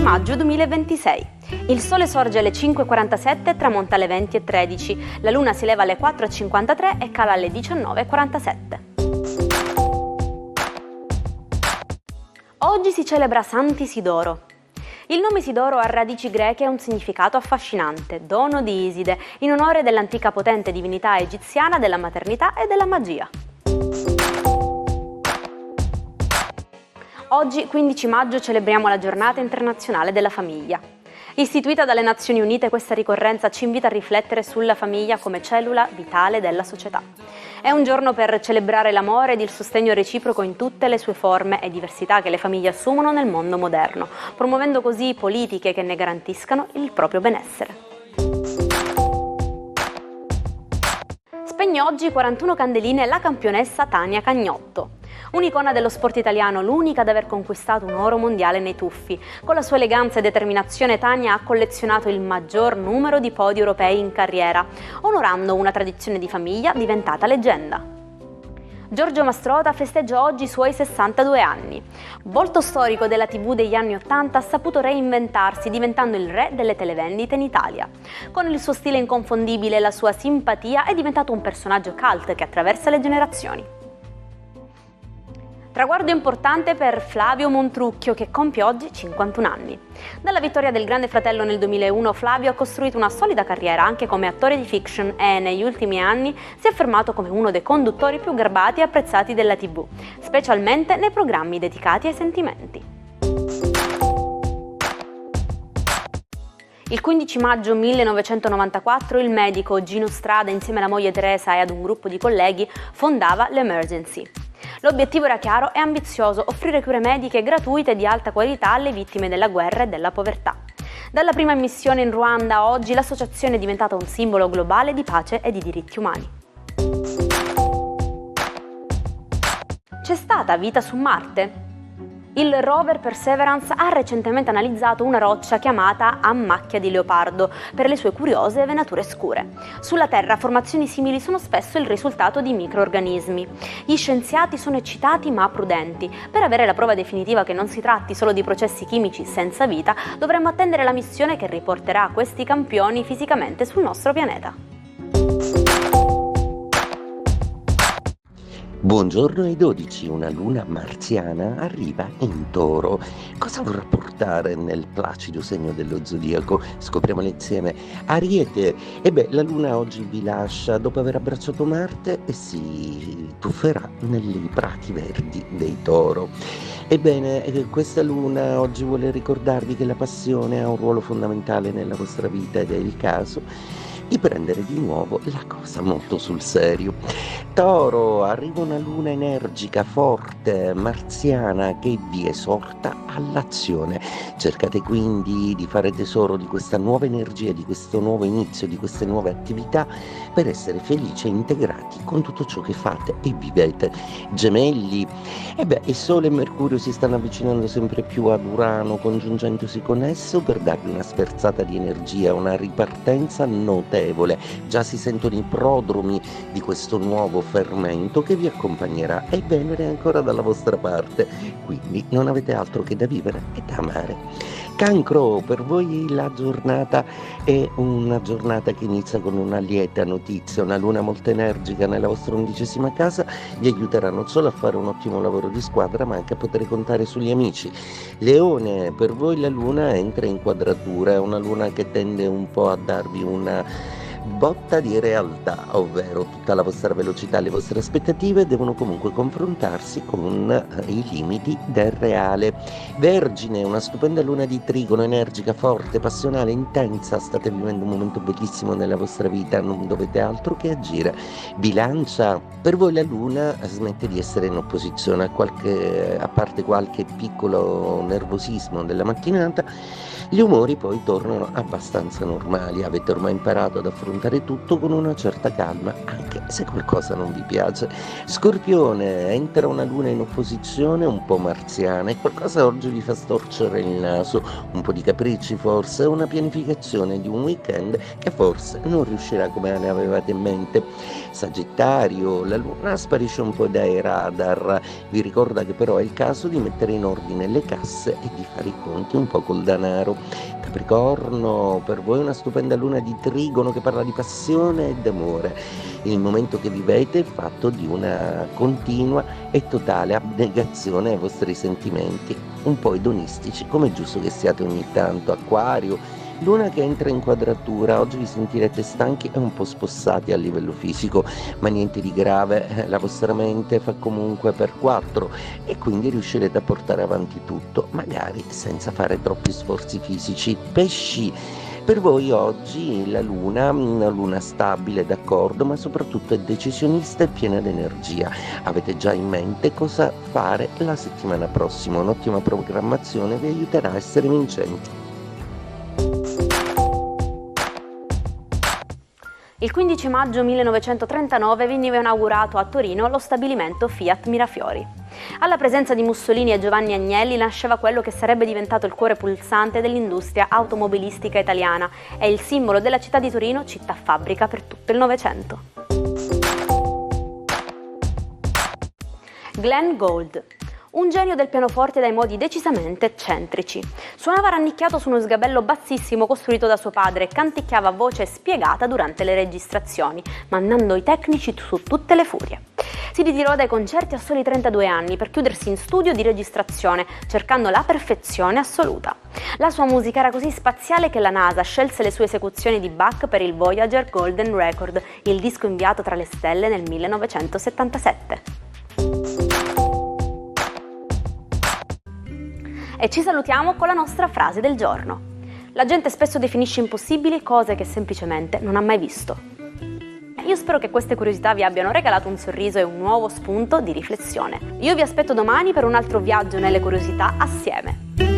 Maggio 2026. Il sole sorge alle 5:47 e tramonta alle 20:13. La luna si leva alle 4:53 e cala alle 19:47. Oggi si celebra Sant'Isidoro. Il nome Isidoro ha radici greche e un significato affascinante, dono di Iside, in onore dell'antica potente divinità egiziana della maternità e della magia. Oggi, 15 maggio, celebriamo la Giornata internazionale della famiglia. Istituita dalle Nazioni Unite, questa ricorrenza ci invita a riflettere sulla famiglia come cellula vitale della società. È un giorno per celebrare l'amore ed il sostegno reciproco in tutte le sue forme e diversità che le famiglie assumono nel mondo moderno, promuovendo così politiche che ne garantiscano il proprio benessere. Spegne oggi 41 candeline la campionessa Tania Cagnotto. Un'icona dello sport italiano, l'unica ad aver conquistato un oro mondiale nei tuffi. Con la sua eleganza e determinazione Tania ha collezionato il maggior numero di podi europei in carriera, onorando una tradizione di famiglia diventata leggenda. Giorgio Mastrota festeggia oggi i suoi 62 anni. Volto storico della TV degli anni 80, ha saputo reinventarsi diventando il re delle televendite in Italia. Con il suo stile inconfondibile e la sua simpatia è diventato un personaggio cult che attraversa le generazioni. Traguardo importante per Flavio Montrucchio, che compie oggi 51 anni. Dalla vittoria del Grande Fratello nel 2001, Flavio ha costruito una solida carriera anche come attore di fiction e negli ultimi anni si è affermato come uno dei conduttori più garbati e apprezzati della TV, specialmente nei programmi dedicati ai sentimenti. Il 15 maggio 1994 il medico Gino Strada, insieme alla moglie Teresa e ad un gruppo di colleghi, fondava l'Emergency. L'obiettivo era chiaro e ambizioso: offrire cure mediche gratuite e di alta qualità alle vittime della guerra e della povertà. Dalla prima missione in Ruanda a oggi l'associazione è diventata un simbolo globale di pace e di diritti umani. C'è stata vita su Marte? Il rover Perseverance ha recentemente analizzato una roccia chiamata a macchia di leopardo per le sue curiose venature scure. Sulla Terra formazioni simili sono spesso il risultato di microrganismi. Gli scienziati sono eccitati ma prudenti. Per avere la prova definitiva che non si tratti solo di processi chimici senza vita, dovremmo attendere la missione che riporterà questi campioni fisicamente sul nostro pianeta. Buongiorno ai 12, una luna marziana arriva in Toro. Cosa vorrà portare nel placido segno dello zodiaco? Scopriamolo insieme. Ariete, la luna oggi vi lascia dopo aver abbracciato Marte e si tufferà nei prati verdi dei Toro. Ebbene, questa luna oggi vuole ricordarvi che la passione ha un ruolo fondamentale nella vostra vita ed è il caso di prendere di nuovo la cosa molto sul serio. Toro, arriva una luna energica, forte, marziana che vi esorta all'azione. Cercate quindi di fare tesoro di questa nuova energia, di questo nuovo inizio, di queste nuove attività per essere felici e integrati con tutto ciò che fate e vivete. Gemelli, il Sole e Mercurio si stanno avvicinando sempre più ad Urano, congiungendosi con esso per darvi una sferzata di energia, una ripartenza notevole. Già si sentono i prodromi di questo nuovo fermento che vi accompagnerà e Venere è ancora dalla vostra parte, quindi non avete altro che da vivere e da amare. Cancro, per voi la giornata è una giornata che inizia con una lieta notizia. Una luna molto energica nella vostra 11ª casa vi aiuterà non solo a fare un ottimo lavoro di squadra ma anche a poter contare sugli amici. Leone, per voi la luna entra in quadratura, è una luna che tende un po' a darvi una botta di realtà, ovvero tutta la vostra velocità, le vostre aspettative devono comunque confrontarsi con i limiti del reale. Vergine, una stupenda luna di trigono, energica, forte, passionale, intensa, state vivendo un momento bellissimo nella vostra vita, non dovete altro che agire. Bilancia, per voi la luna smette di essere in opposizione, a parte qualche piccolo nervosismo della mattinata, Gli umori poi tornano abbastanza normali, avete ormai imparato ad affrontare tutto con una certa calma, anche se qualcosa non vi piace. Scorpione, entra una luna in opposizione un po' marziana e qualcosa oggi vi fa storcere il naso, un po' di capricci forse, una pianificazione di un weekend che forse non riuscirà come ne avevate in mente. Sagittario, la luna sparisce un po' dai radar, vi ricorda che però è il caso di mettere in ordine le casse e di fare i conti un po' col denaro. Capricorno, per voi una stupenda luna di trigono che parla di passione e d'amore. Il momento che vivete è fatto di una continua e totale abnegazione ai vostri sentimenti, un po' edonistici, come è giusto che siate ogni tanto. Acquario, luna che entra in quadratura, oggi vi sentirete stanchi e un po' spossati a livello fisico, ma niente di grave, la vostra mente fa comunque per 4 e quindi riuscirete a portare avanti tutto, magari senza fare troppi sforzi fisici. Pesci, per voi oggi la luna, una luna stabile, d'accordo, ma soprattutto è decisionista e piena di energia. Avete già in mente cosa fare la settimana prossima, un'ottima programmazione vi aiuterà a essere vincenti. Il 15 maggio 1939 veniva inaugurato a Torino lo stabilimento Fiat Mirafiori. Alla presenza di Mussolini e Giovanni Agnelli nasceva quello che sarebbe diventato il cuore pulsante dell'industria automobilistica italiana e il simbolo della città di Torino, città fabbrica per tutto il Novecento. Glenn Gould. Un genio del pianoforte dai modi decisamente eccentrici. Suonava rannicchiato su uno sgabello bassissimo costruito da suo padre e canticchiava a voce spiegata durante le registrazioni, mandando i tecnici su tutte le furie. Si ritirò dai concerti a soli 32 anni per chiudersi in studio di registrazione, cercando la perfezione assoluta. La sua musica era così spaziale che la NASA scelse le sue esecuzioni di Bach per il Voyager Golden Record, il disco inviato tra le stelle nel 1977. E ci salutiamo con la nostra frase del giorno. La gente spesso definisce impossibili cose che semplicemente non ha mai visto. Io spero che queste curiosità vi abbiano regalato un sorriso e un nuovo spunto di riflessione. Io vi aspetto domani per un altro viaggio nelle curiosità assieme.